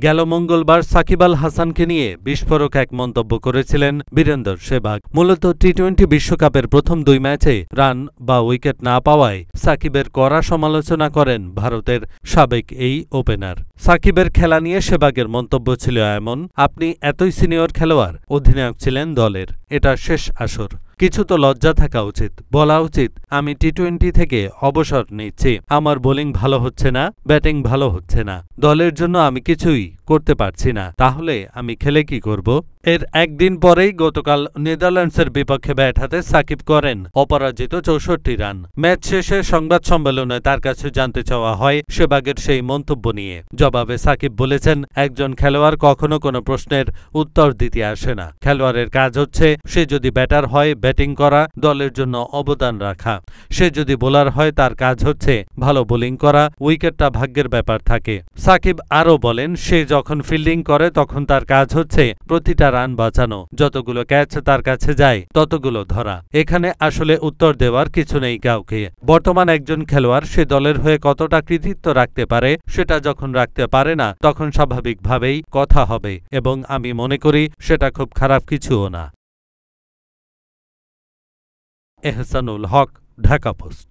গেল মঙ্গলবার সাকিব আল হাসানকে নিয়ে বিস্ফোরক এক মন্তব্য করেছিলেন বীরেন্দর সেহবাগ। মূলত টি-20 বিশ্বকাপের প্রথম 2 ম্যাচে রান বা উইকেট না পাওয়ায় সাকিবের কড়া সমালোচনা করেন ভারতের সাবেক এই ওপেনার। সাকিবের খেলা নিয়ে সেহবাগের মন্তব্য ছিল এমন, আপনি এতই সিনিয়র খেলোয়াড়, অধিনায়ক ছিলেন দলের, এটা শেষ আসর, কিছু তো লজ্জা থাকা উচিত, বলা উচিত আমি টি-20 থেকে অবসর নিচ্ছি, আমার বোলিং ভালো হচ্ছে না, ব্যাটিং ভালো হচ্ছে না, দলের জন্য আমি কিছুই করতে পারছি না, তাহলে আমি খেলে কি করব? এর একদিন পরেই গতকাল নেদারল্যান্ডসের বিপক্ষে ব্যাট হাতে সাকিব করেন অপরাজিত 64 রান। ম্যাচ শেষে সংবাদ সম্মেলনে তার কাছে জানতে চাওয়া হয় সেহবাগের সেই মন্তব্য নিয়ে। জবাবে সাকিব বলেছেন, একজন খেলোয়াড় কখনো কোনো প্রশ্নের উত্তর দিতে আসে না। খেলোয়াড়ের কাজ হচ্ছে সে যদি ব্যাটার হয় ব্যাটিং করা, দলের জন্য অবদান রাখা, সে যদি বোলার হয় তার কাজ হচ্ছে ভালো বোলিং করা, উইকেটটা ভাগ্যের ব্যাপার থাকে। সাকিব আরও বলেন, সে যখন ফিল্ডিং করে তখন তার কাজ হচ্ছে প্রতিটা রান বাঁচানো, যতগুলো ক্যাচ তার কাছে যায় ততগুলো ধরা। এখানে আসলে উত্তর দেওয়ার কিছু নেই কাউকে। বর্তমান একজন খেলোয়াড় সে দলের হয়ে কতটা কৃতিত্ব রাখতে পারে, সেটা যখন রাখতে পারে না তখন স্বাভাবিকভাবেই কথা হবে, এবং আমি মনে করি সেটা খুব খারাপ কিছুও না। এহসানুল হক, ঢাকা পোস্ট।